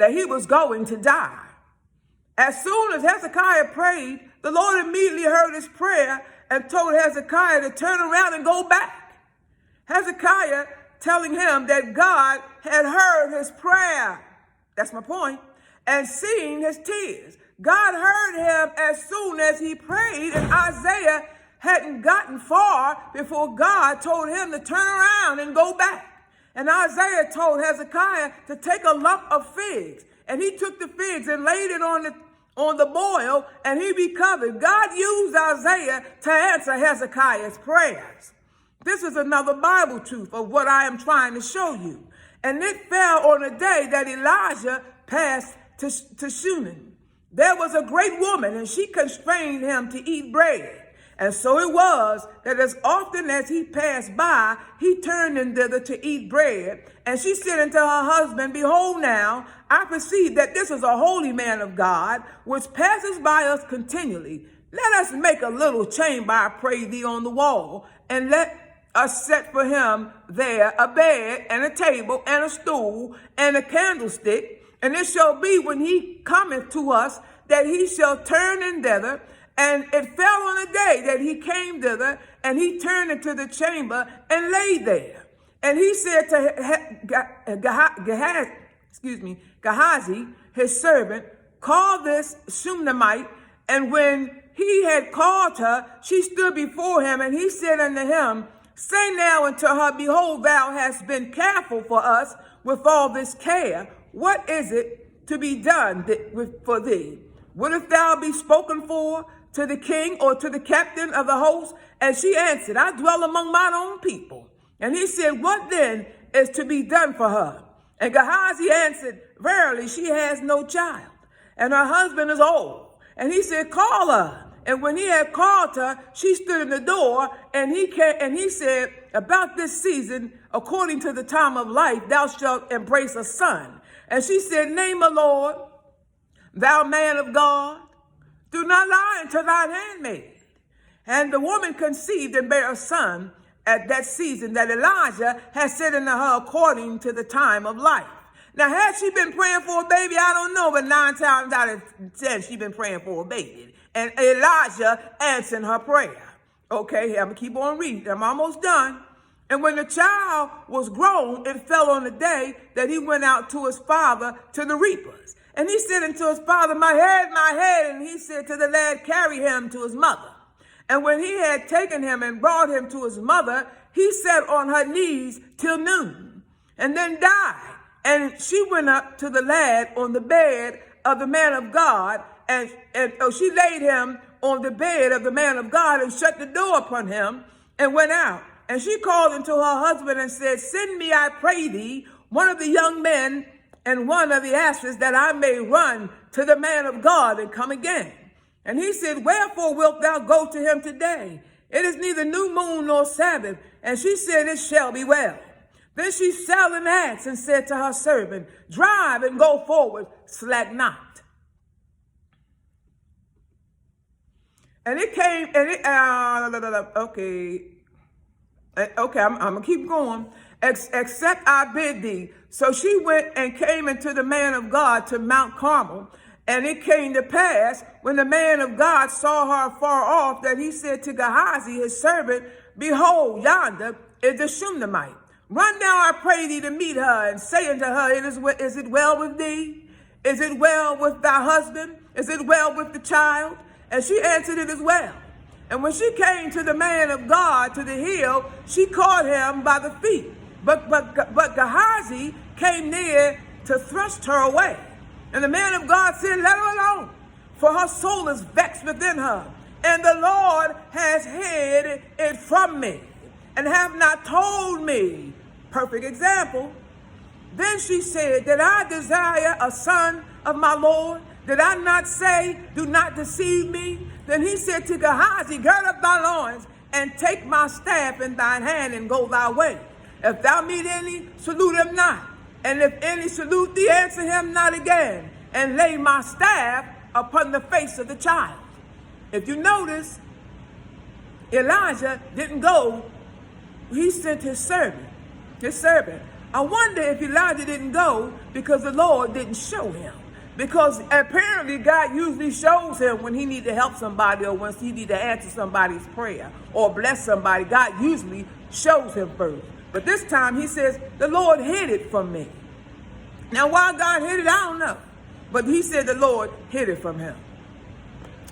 that he was going to die. As soon as Hezekiah prayed, the Lord immediately heard his prayer and told Hezekiah to turn around and go back. Hezekiah telling him that God had heard his prayer. That's my point. And seen his tears. God heard him as soon as he prayed, and Isaiah hadn't gotten far before God told him to turn around and go back. And Isaiah told Hezekiah to take a lump of figs. And he took the figs and laid it on the boil, and he recovered. God used Isaiah to answer Hezekiah's prayers. This is another Bible truth of what I am trying to show you. And it fell on the day that Elijah passed to Shunem. There was a great woman, and she constrained him to eat bread. And so it was that as often as he passed by, he turned in thither to eat bread. And she said unto her husband, Behold now, I perceive that this is a holy man of God, which passes by us continually. Let us make a little chamber, I pray thee, on the wall, and let us set for him there a bed, and a table, and a stool, and a candlestick. And it shall be when he cometh to us, that he shall turn in thither. And it fell on the day that he came thither, and he turned into the chamber and lay there. And he said to Gehazi, his servant, Call this Shunammite. And when he had called her, she stood before him, and he said unto him, Say now unto her, Behold, thou hast been careful for us with all this care. What is it to be done for thee? Wouldst thou be spoken for to the king or to the captain of the host? And she answered, I dwell among mine own people. And he said, What then is to be done for her? And Gehazi answered, Verily, she has no child, and her husband is old. And he said, Call her. And when he had called her, she stood in the door, and he said, About this season, according to the time of life, thou shalt embrace a son. And she said, Nay, my Lord, thou man of God, do not lie unto thine handmaid. And the woman conceived and bare a son at that season that Elijah had said unto her according to the time of life. Now, had she been praying for a baby? I don't know, but 9 times out of 10, she's been praying for a baby. And Elijah answered her prayer. Okay, I'm going to keep on reading. I'm almost done. And when the child was grown, it fell on the day that he went out to his father to the reapers. And he said unto his father, My head. And he said to the lad, Carry him to his mother. And when he had taken him and brought him to his mother, he sat on her knees till noon, and then died. And she went up to the lad on the bed of the man of God, and she laid him on the bed of the man of God and shut the door upon him and went out. And she called unto her husband and said, Send me, I pray thee, one of the young men and one of the asses, that I may run to the man of God and come again. And he said, Wherefore wilt thou go to him today? It is neither new moon nor Sabbath. And she said, It shall be well. Then she saddled an ass and said to her servant, Drive and go forward, slack not. And it came, and it, I'm going to keep going. Except I bid thee. So she went and came into the man of God to Mount Carmel. And it came to pass, when the man of God saw her far off, that he said to Gehazi, his servant, Behold, yonder is the Shunammite. Run now, I pray thee, to meet her, and say unto her, Is it well with thee? Is it well with thy husband? Is it well with the child? And she answered, It is well. And when she came to the man of God to the hill, she caught him by the feet. But Gehazi came near to thrust her away. And the man of God said, Let her alone, for her soul is vexed within her. And the Lord has hid it from me, and have not told me. Perfect example. Then she said, Did I desire a son of my Lord? Did I not say, Do not deceive me? Then he said to Gehazi, Gird up thy loins, and take my staff in thine hand, and go thy way. If thou meet any, salute him not. And if any salute thee, answer him not again. And lay my staff upon the face of the child. If you notice, Elijah didn't go. He sent his servant. I wonder if Elijah didn't go because the Lord didn't show him. Because apparently God usually shows him when he needs to help somebody or when he needs to answer somebody's prayer or bless somebody. God usually shows him first. But this time he says, the Lord hid it from me. Now why God hid it, I don't know. But he said the Lord hid it from him.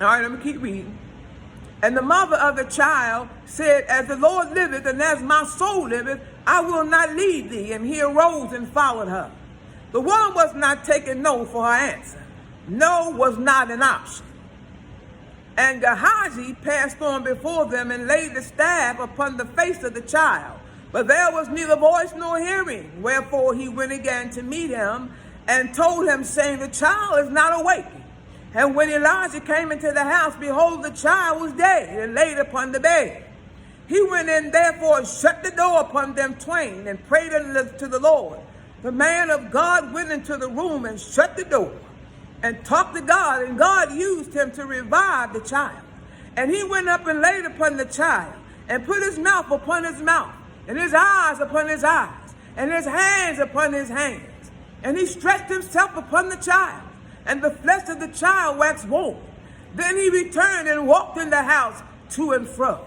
All right, let me keep reading. And the mother of the child said, as the Lord liveth and as my soul liveth, I will not leave thee. And he arose and followed her. The woman was not taking no for her answer. No was not an option. And Gehazi passed on before them and laid the staff upon the face of the child. But there was neither voice nor hearing. Wherefore he went again to meet him and told him, saying, the child is not awakened. And when Elijah came into the house, behold, the child was dead and laid upon the bed. He went in therefore and shut the door upon them twain and prayed unto the Lord. The man of God went into the room and shut the door and talked to God, and God used him to revive the child. And he went up and laid upon the child and put his mouth upon his mouth and his eyes upon his eyes and his hands upon his hands. And he stretched himself upon the child, and the flesh of the child waxed warm. Then he returned and walked in the house to and fro.